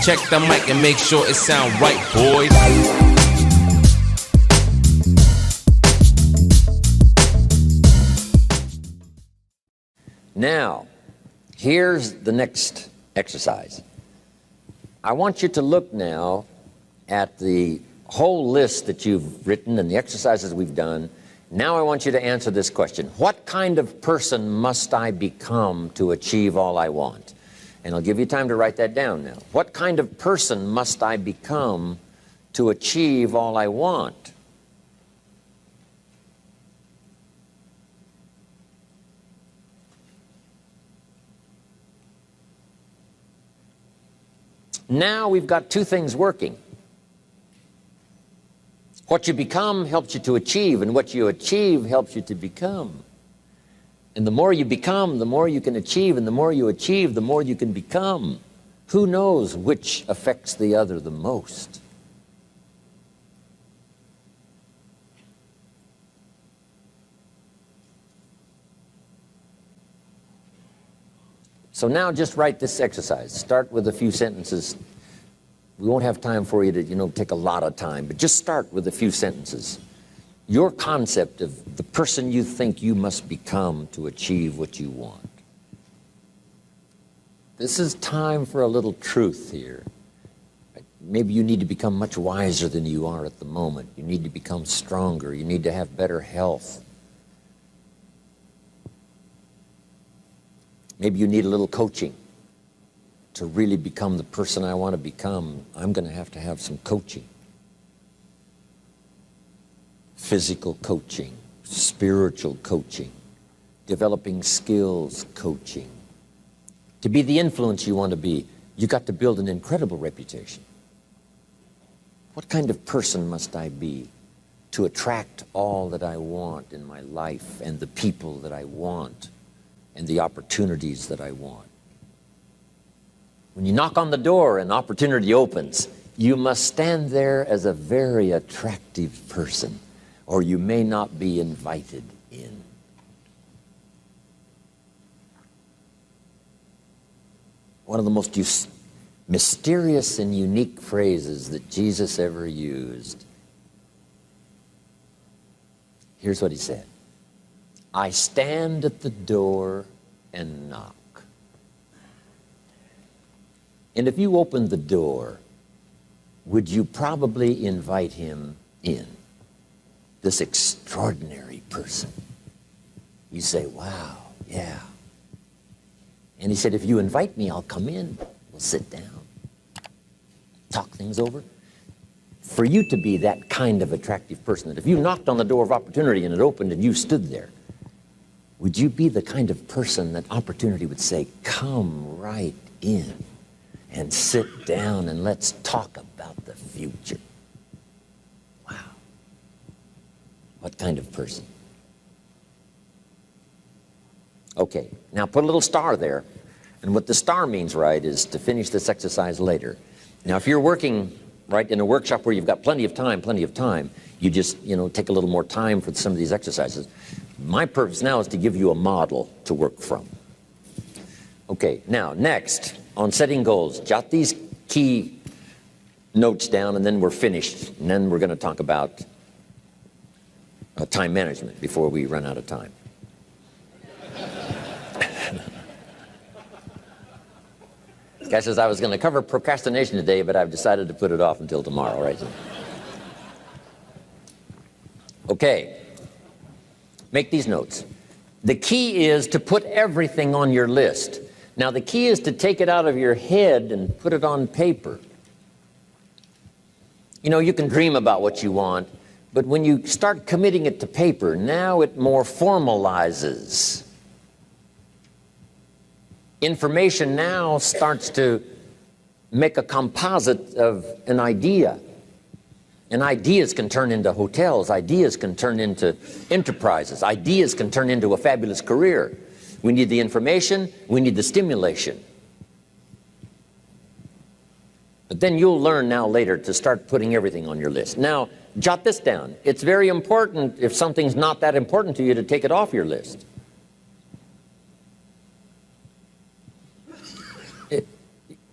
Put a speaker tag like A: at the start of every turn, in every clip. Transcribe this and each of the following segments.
A: Check the mic and make sure it sound right, boys.
B: Now, here's the next exercise. I want you to look now at the whole list that you've written and the exercises we've done. Now I want you to answer this question. What kind of person must I become to achieve all I want? And I'll give you time to write that down now. What kind of person must I become to achieve all I want? Now we've got two things working. What you become helps you to achieve, and what you achieve helps you to become. And the more you become, the more you can achieve, and the more you achieve, the more you can become. Who knows which affects the other the most? So now just write this exercise. Start with a few sentences. We won't have time for you to, take a lot of time, but just start with a few sentences. Your concept of the person you think you must become to achieve what you want. This is time for a little truth here. Maybe you need to become much wiser than you are at the moment. You need to become stronger. You need to have better health. Maybe you need a little coaching to really become the person I want to become. I'm going to have some coaching. Physical coaching, spiritual coaching, developing skills coaching. To be the influence you want to be, you got to build an incredible reputation. What kind of person must I be to attract all that I want in my life and the people that I want and the opportunities that I want? When you knock on the door and opportunity opens, you must stand there as a very attractive person, or you may not be invited in. One of the most mysterious and unique phrases that Jesus ever used. Here's what he said. I stand at the door and knock. And if you opened the door, would you probably invite him in? This extraordinary person. You say, wow, yeah. And he said, if you invite me, I'll come in. We'll sit down, talk things over. For you to be that kind of attractive person, that if you knocked on the door of opportunity and it opened and you stood there, would you be the kind of person that opportunity would say, come right in and sit down and let's talk about the future? Wow. What kind of person? Okay, now put a little star there. And what the star means, right, is to finish this exercise later. Now, if you're working, right, in a workshop where you've got plenty of time, you just, take a little more time for some of these exercises. My purpose now is to give you a model to work from. Okay, now, next, on setting goals, jot these key notes down, and then we're finished. And then we're going to talk about time management before we run out of time. Guy says, I was going to cover procrastination today, but I've decided to put it off until tomorrow, right? Okay. Make these notes. The key is to put everything on your list. Now, the key is to take it out of your head and put it on paper. You can dream about what you want, but when you start committing it to paper, now it more formalizes. Information now starts to make a composite of an idea. And ideas can turn into hotels. Ideas can turn into enterprises. Ideas can turn into a fabulous career. We need the information. We need the stimulation. But then you'll learn now later to start putting everything on your list. Now, jot this down. It's very important, if something's not that important to you, to take it off your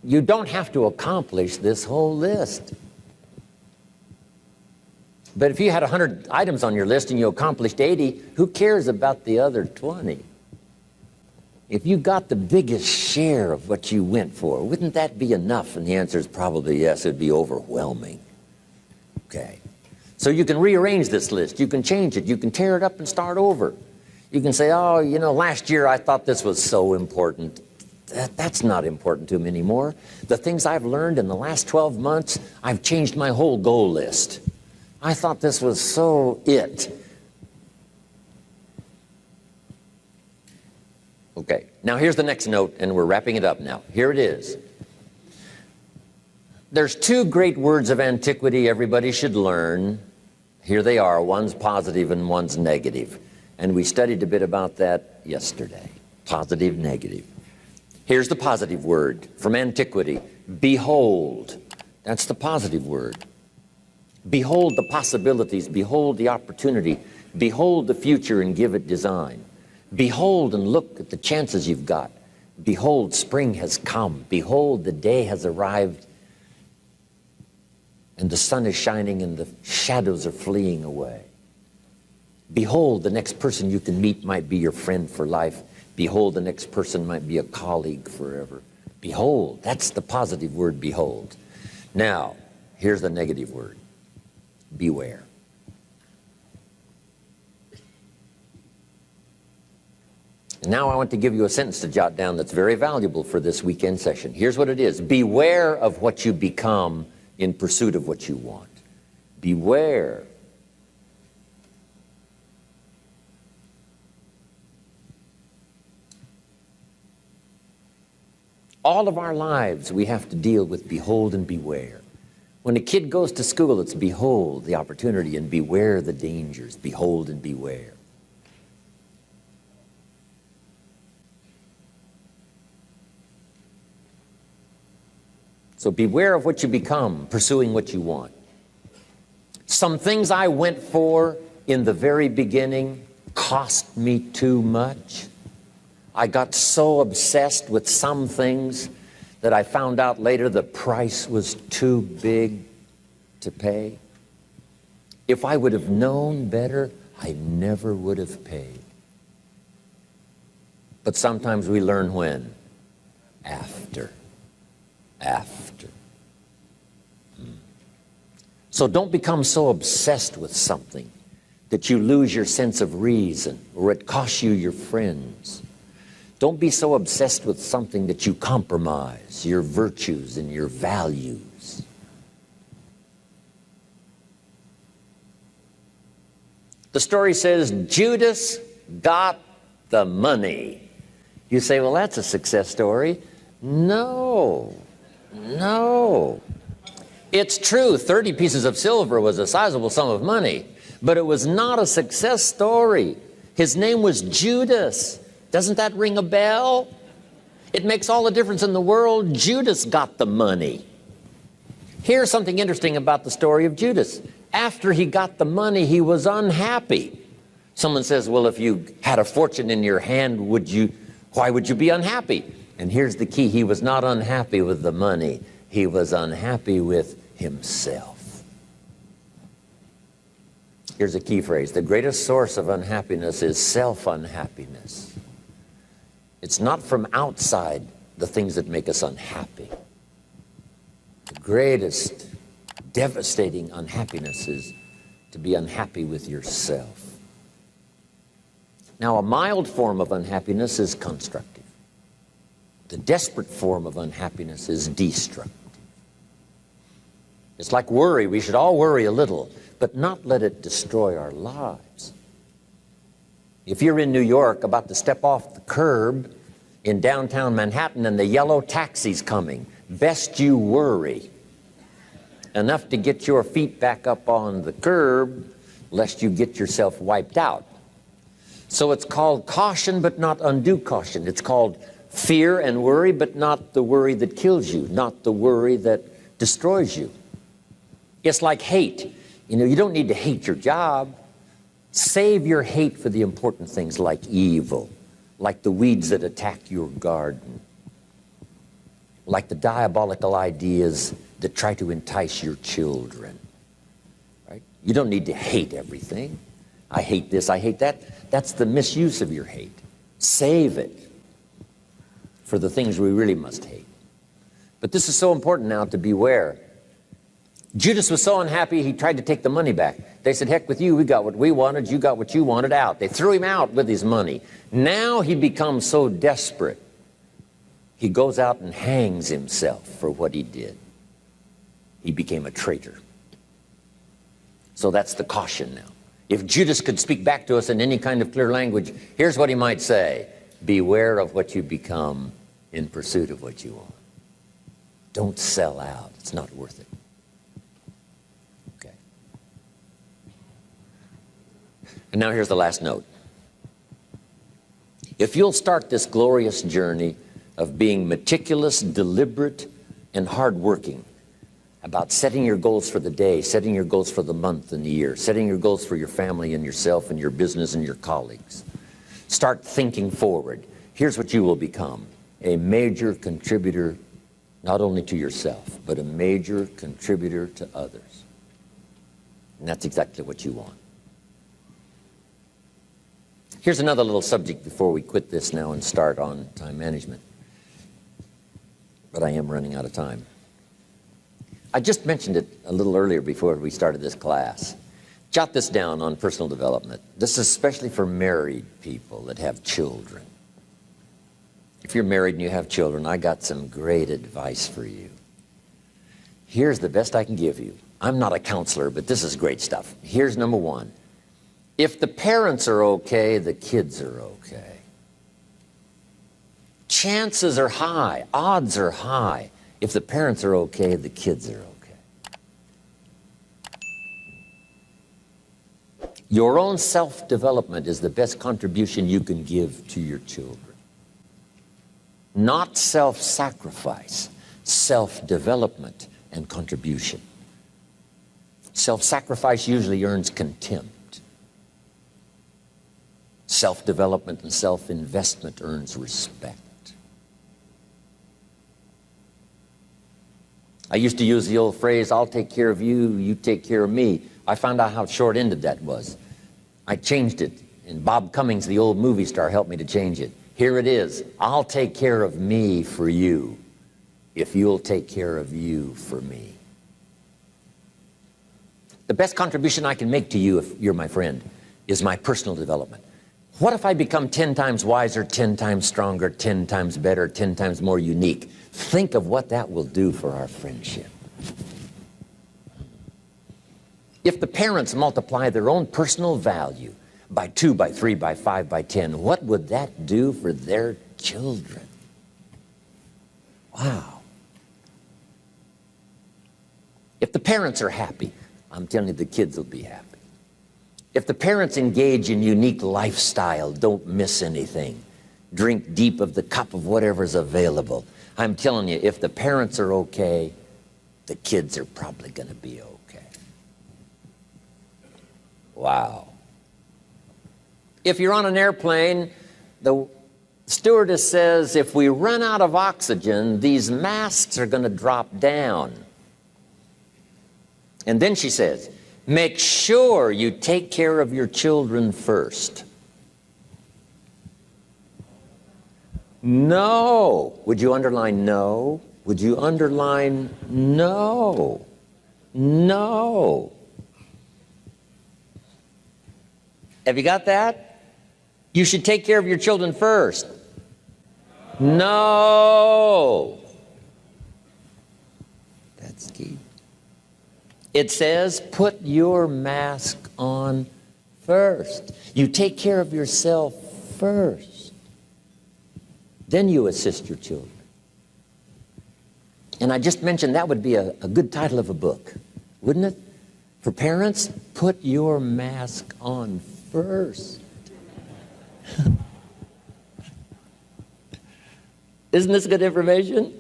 B: You don't have to accomplish this whole list. But if you had 100 items on your list and you accomplished 80, who cares about the other 20? If you got the biggest share of what you went for, wouldn't that be enough? And the answer is probably yes. It'd be overwhelming. Okay. So you can rearrange this list. You can change it. You can tear it up and start over. You can say, oh, you know, last year I thought this was so important. That's not important to me anymore. The things I've learned in the last 12 months, I've changed my whole goal list. I thought this was so it. Okay, now here's the next note, and we're wrapping it up now. Here it is. There's two great words of antiquity everybody should learn. Here they are. One's positive and one's negative. And we studied a bit about that yesterday. Positive, negative. Here's the positive word from antiquity. Behold. That's the positive word. Behold the possibilities. Behold the opportunity. Behold the future and give it design. Behold and look at the chances you've got. Behold, spring has come. Behold, the day has arrived. And the sun is shining and the shadows are fleeing away. Behold, the next person you can meet might be your friend for life. Behold, the next person might be a colleague forever. Behold, that's the positive word, behold. Now, here's the negative word, beware. Now I want to give you a sentence to jot down that's very valuable for this weekend session. Here's what it is. Beware of what you become in pursuit of what you want. Beware. All of our lives we have to deal with behold and beware. When a kid goes to school, it's behold the opportunity and beware the dangers. Behold and beware. So beware of what you become, pursuing what you want. Some things I went for in the very beginning cost me too much. I got so obsessed with some things that I found out later the price was too big to pay. If I would have known better, I never would have paid. But sometimes we learn when? After. So don't become so obsessed with something that you lose your sense of reason or it costs you your friends. Don't be so obsessed with something that you compromise your virtues and your values. The story says Judas got the money. You say, well, that's a success story. No. It's true, 30 pieces of silver was a sizable sum of money, but it was not a success story. His name was Judas. Doesn't that ring a bell? It makes all the difference in the world. Judas got the money. Here's something interesting about the story of Judas. After he got the money, he was unhappy. Someone says, well, if you had a fortune in your hand, why would you be unhappy? And here's the key. He was not unhappy with the money. He was unhappy with himself. Here's a key phrase. The greatest source of unhappiness is self-unhappiness. It's not from outside the things that make us unhappy. The greatest devastating unhappiness is to be unhappy with yourself. Now, a mild form of unhappiness is constructive. The desperate form of unhappiness is destructive. It's like worry. We should all worry a little, but not let it destroy our lives. If you're in New York about to step off the curb in downtown Manhattan and the yellow taxi's coming, best you worry enough to get your feet back up on the curb lest you get yourself wiped out. So it's called caution but not undue caution. It's called fear and worry, but not the worry that kills you, not the worry that destroys you. It's like hate. You know, you don't need to hate your job. Save your hate for the important things like evil, like the weeds that attack your garden. like the diabolical ideas that try to entice your children. Right? You don't need to hate everything. I hate this, I hate that. That's the misuse of your hate. Save it for the things we really must hate. But this is so important now to beware. Judas was so unhappy he tried to take the money back. They said, heck with you, we got what we wanted, you got what you wanted, out. They threw him out with his money. Now he becomes so desperate, he goes out and hangs himself for what he did. He became a traitor. So that's the caution now. If Judas could speak back to us in any kind of clear language, here's what he might say: beware of what you become in pursuit of what you want. Don't sell out. It's not worth it. Okay. And now here's the last note. If you'll start this glorious journey of being meticulous, deliberate, and hardworking about setting your goals for the day, setting your goals for the month and the year, setting your goals for your family and yourself and your business and your colleagues, start thinking forward. Here's what you will become: a major contributor not only to yourself, but a major contributor to others. And that's exactly what you want. Here's another little subject before we quit this now and start on time management. But I am running out of time. I just mentioned it a little earlier before we started this class. Jot this down on personal development. This is especially for married people that have children. If you're married and you have children, I got some great advice for you. Here's the best I can give you. I'm not a counselor, but this is great stuff. Here's number one. If the parents are okay, the kids are okay. Chances are high, odds are high. If the parents are okay, the kids are okay. Your own self-development is the best contribution you can give to your children. Not self-sacrifice, self-development and contribution. Self-sacrifice usually earns contempt. Self-development and self-investment earns respect. I used to use the old phrase, I'll take care of you, you take care of me. I found out how short-ended that was. I changed it, and Bob Cummings, the old movie star, helped me to change it. Here it is: I'll take care of me for you if you'll take care of you for me. The best contribution I can make to you, if you're my friend, is my personal development. What if I become 10 times wiser, 10 times stronger, 10 times better, 10 times more unique? Think of what that will do for our friendship. If the parents multiply their own personal value by 2, by 3, by 5, by 10, what would that do for their children? Wow. If the parents are happy, I'm telling you, the kids will be happy. If the parents engage in unique lifestyle, don't miss anything, drink deep of the cup of whatever's available, I'm telling you, if the parents are okay, the kids are probably going to be okay. Wow. If you're on an airplane, the stewardess says, if we run out of oxygen, these masks are going to drop down. And then she says, make sure you take care of your children first. No. Would you underline no? Would you underline no? No. Have you got that? You should take care of your children first. No. That's key. It says, put your mask on first. You take care of yourself first. Then you assist your children. And I just mentioned that would be a good title of a book, wouldn't it? For parents, put your mask on first. Isn't this good information?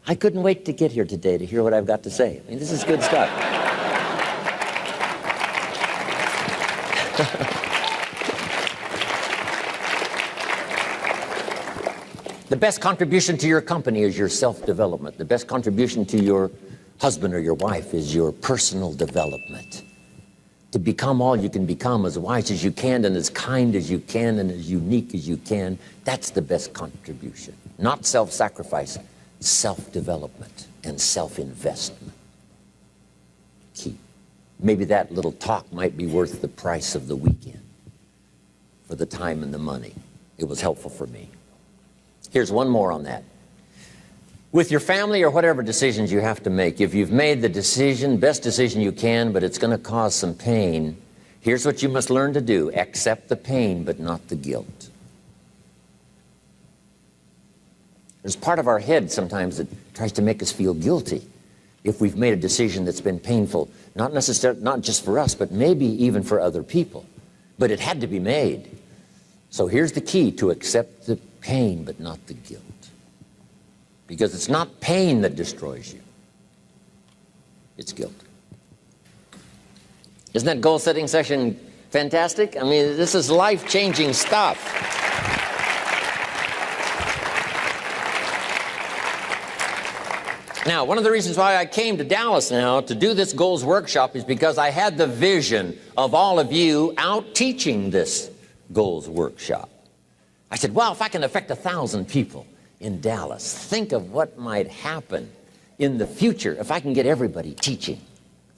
B: I couldn't wait to get here today to hear what I've got to say. I mean, this is good stuff. The best contribution to your company is your self-development. The best contribution to your husband or your wife is your personal development. To become all you can become, as wise as you can and as kind as you can and as unique as you can, that's the best contribution. Not self-sacrifice, self-development and self-investment. Key. Maybe that little talk might be worth the price of the weekend for the time and the money. It was helpful for me. Here's one more on that. With your family or whatever decisions you have to make, if you've made the decision, best decision you can, but it's going to cause some pain, here's what you must learn to do. Accept the pain, but not the guilt. There's part of our head sometimes that tries to make us feel guilty if we've made a decision that's been painful, not just for us, but maybe even for other people. But it had to be made. So here's the key: to accept the pain, but not the guilt. Because it's not pain that destroys you. It's guilt. Isn't that goal-setting session fantastic? I mean, this is life-changing stuff. Now, one of the reasons why I came to Dallas now to do this goals workshop is because I had the vision of all of you out teaching this goals workshop. I said, well, if I can affect 1,000 people in Dallas, think of what might happen in the future if I can get everybody teaching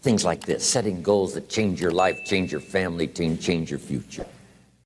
B: things like this, setting goals that change your life, change your family, change your future.